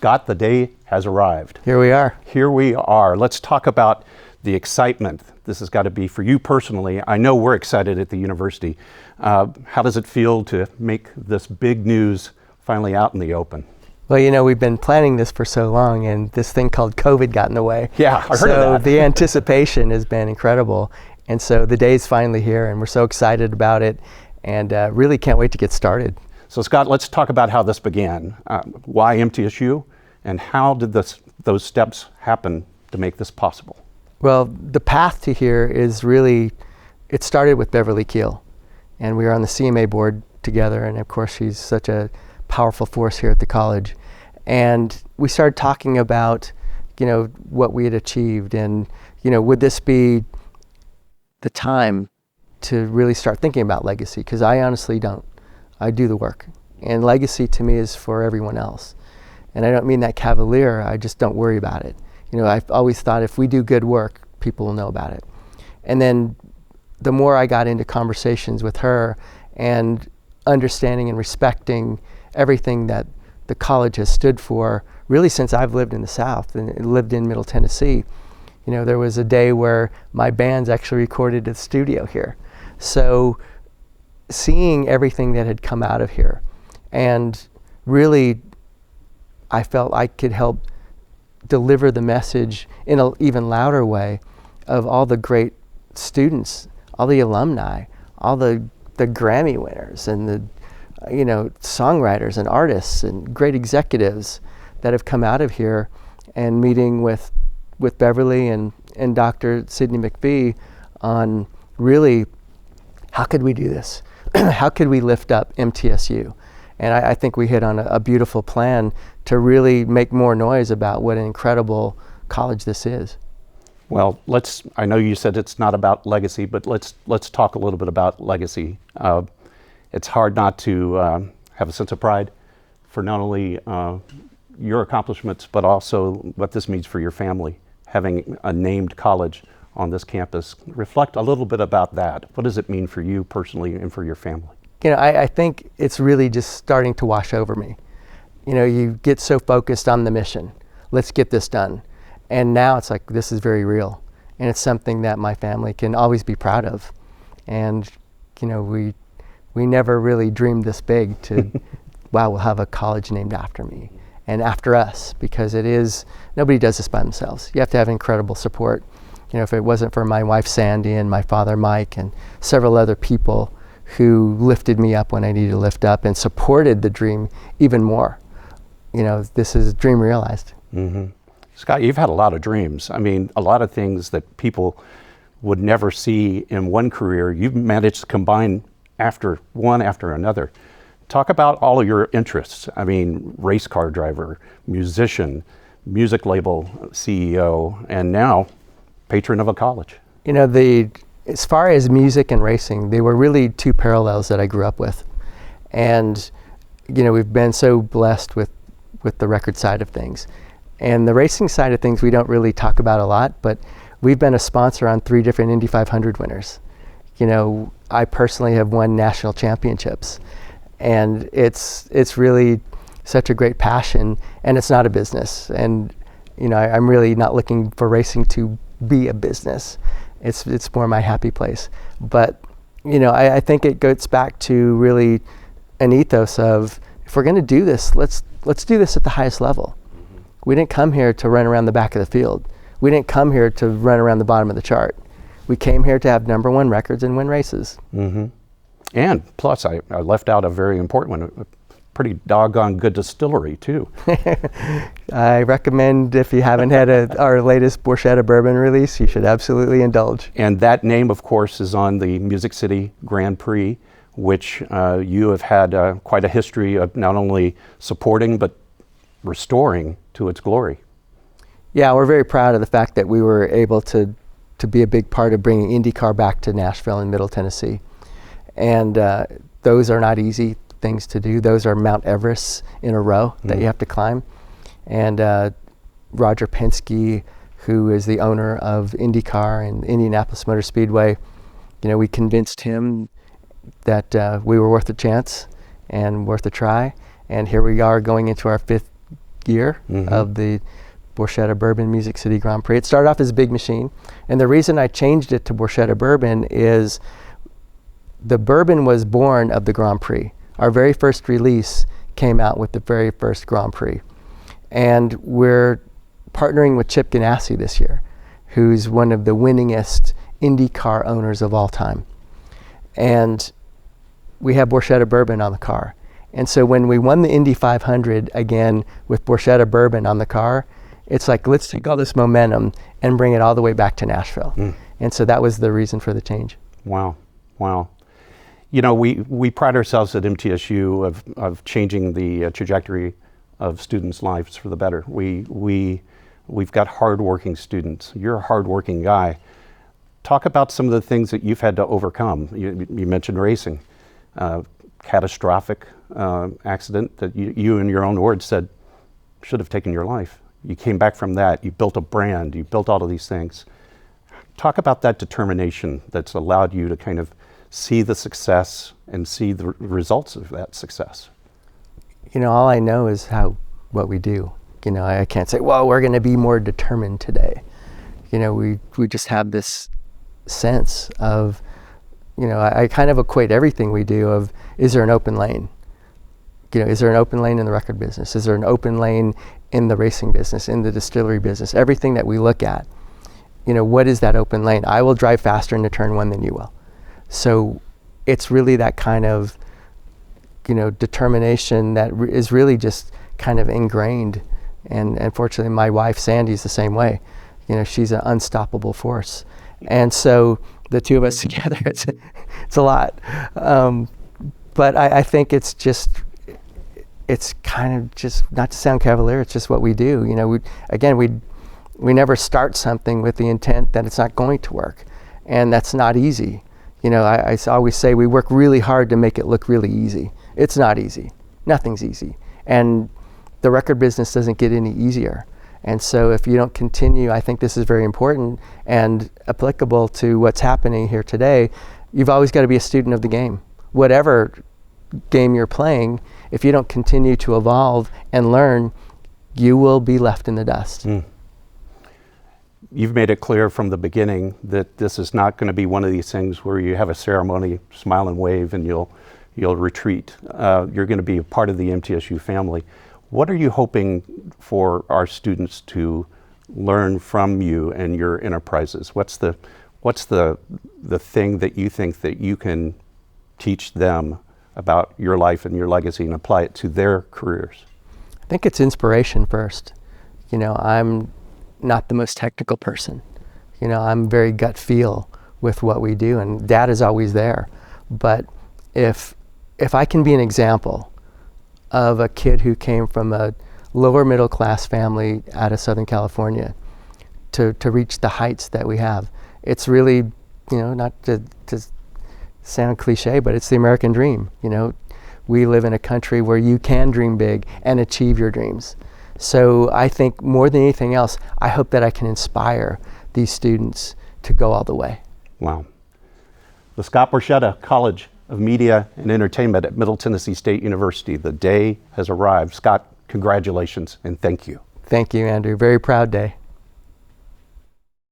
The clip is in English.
Scott, the day has arrived. Here we are. Here we are. Let's talk about the excitement. This has got to be for you personally. I know we're excited at the university. How does it feel to make this big news finally out in the open? Well, you know, we've been planning this for so long, and this thing called COVID got in the way. Yeah, I heard of So that. the anticipation has been incredible. And so the day's finally here, and we're so excited about it, and really can't wait to get started. So Scott, let's talk about how this began. Why MTSU, and how did those steps happen to make this possible? Well, the path to here is really, it started with Beverly Keel, and we were on the CMA board together, and of course she's such a powerful force here at the college. And we started talking about, you know, what we had achieved, and, you know, would this be the time to really start thinking about legacy? Because I honestly don't. I do the work, and legacy to me is for everyone else. And I don't mean that cavalier, I just don't worry about it. You know, I've always thought if we do good work, people will know about it. And then the more I got into conversations with her and understanding and respecting everything that the college has stood for, really since I've lived in the South and lived in Middle Tennessee. You know, there was a day where my bands actually recorded at the studio here. So seeing everything that had come out of here, and really I felt I could help deliver the message in an even louder way of all the great students, all the alumni, all the Grammy winners, and the, you know, songwriters and artists and great executives that have come out of here, and meeting with Beverly and Dr. Sidney McPhee on really how could we do this? How could we lift up MTSU? And I think we hit on a beautiful plan to really make more noise about what an incredible college this is. Well, I know you said it's not about legacy, but let's talk a little bit about legacy. It's hard not to have a sense of pride for not only your accomplishments, but also what this means for your family, having a named college on this campus. Reflect a little bit about that. What does it mean for you personally and for your family? You know, I think it's really just starting to wash over me. You know, you get so focused on the mission. Let's get this done. And now it's like, this is very real. And it's something that my family can always be proud of. And, you know, we never really dreamed this big to, wow, we'll have a college named after me and after us, because it is, nobody does this by themselves. You have to have incredible support. You know, if it wasn't for my wife Sandy and my father Mike and several other people who lifted me up when I needed to lift up and supported the dream even more, you know, this is a dream realized. Mm-hmm. Scott, you've had a lot of dreams. I mean, a lot of things that people would never see in one career, you've managed to combine one after another. Talk about all of your interests. I mean, race car driver, musician, music label CEO, and now patron of a college. You know, as far as music and racing, they were really two parallels that I grew up with. And, you know, we've been so blessed with the record side of things. And the racing side of things we don't really talk about a lot, but we've been a sponsor on 3 different Indy 500 winners. You know, I personally have won national championships. And it's really such a great passion, and it's not a business. And, you know, I'm really not looking for racing to be a business. It's more my happy place. But, you know, I think it goes back to really an ethos of, if we're going to do this, let's do this at the highest level. Mm-hmm. We didn't come here to run around the back of the field. We didn't come here to run around the bottom of the chart. We came here to have #1 records and win races. Mm-hmm. And plus, I left out a very important one, a pretty doggone good distillery too. I recommend, if you haven't had our latest Borchetta bourbon release, you should absolutely indulge. And that name, of course, is on the Music City Grand Prix, which you have had quite a history of not only supporting, but restoring to its glory. Yeah, we're very proud of the fact that we were able to be a big part of bringing IndyCar back to Nashville and Middle Tennessee. And those are not easy things to do. Those are Mount Everest in a row that you have to climb. And Roger Penske, who is the owner of IndyCar and Indianapolis Motor Speedway, you know, we convinced him that we were worth a chance and worth a try. And here we are going into our 5th year of the Borchetta Bourbon Music City Grand Prix. It started off as a big machine, and the reason I changed it to Borchetta Bourbon is the bourbon was born of the Grand Prix. Our very first release came out with the very first Grand Prix. And we're partnering with Chip Ganassi this year, who's one of the winningest IndyCar owners of all time. And we have Borchetta Bourbon on the car. And so when we won the Indy 500 again with Borchetta Bourbon on the car, it's like, let's take all this momentum and bring it all the way back to Nashville. And so that was the reason for the change. Wow, wow. You know, we pride ourselves at MTSU of changing the trajectory of students' lives for the better. We've got hardworking students. You're a hardworking guy. Talk about some of the things that you've had to overcome. You mentioned racing, catastrophic accident that you in your own words said should have taken your life. You came back from that. You built a brand. You built all of these things. Talk about that determination that's allowed you to kind of see the success and see the results of that success. You know, all I know is what we do. You know, I can't say, well, we're going to be more determined today. You know, we just have this sense of, you know, I kind of equate everything we do of, is there an open lane? You know, is there an open lane in the record business? Is there an open lane in the racing business, in the distillery business? Everything that we look at, you know, what is that open lane? I will drive faster into turn one than you will. So it's really that kind of, you know, determination that is really just kind of ingrained. And unfortunately, my wife, Sandy's the same way. You know, she's an unstoppable force. And so the two of us together, it's a lot. But I think it's kind of just, not to sound cavalier, it's just what we do. You know, we never start something with the intent that it's not going to work. And that's not easy. You know, I always say we work really hard to make it look really easy. It's not easy. Nothing's easy. And the record business doesn't get any easier. And so if you don't continue, I think this is very important and applicable to what's happening here today. You've always got to be a student of the game. Whatever game you're playing, if you don't continue to evolve and learn, you will be left in the dust. You've made it clear from the beginning that this is not going to be one of these things where you have a ceremony, smile and wave, and you'll retreat. You're going to be a part of the MTSU family. What are you hoping for our students to learn from you and your enterprises? What's the thing that you think that you can teach them about your life and your legacy and apply it to their careers? I think it's inspiration first. You know, I'm not the most technical person. You know, I'm very gut feel with what we do, and Dad is always there. But if I can be an example of a kid who came from a lower middle class family out of Southern California to reach the heights that we have, it's really, you know, not to sound cliche, but it's the American dream. You know, we live in a country where you can dream big and achieve your dreams. So I think more than anything else, I hope that I can inspire these students to go all the way. Wow. The Scott Borchetta College of Media and Entertainment at Middle Tennessee State University. The day has arrived. Scott, congratulations and thank you. Thank you, Andrew. Very proud day.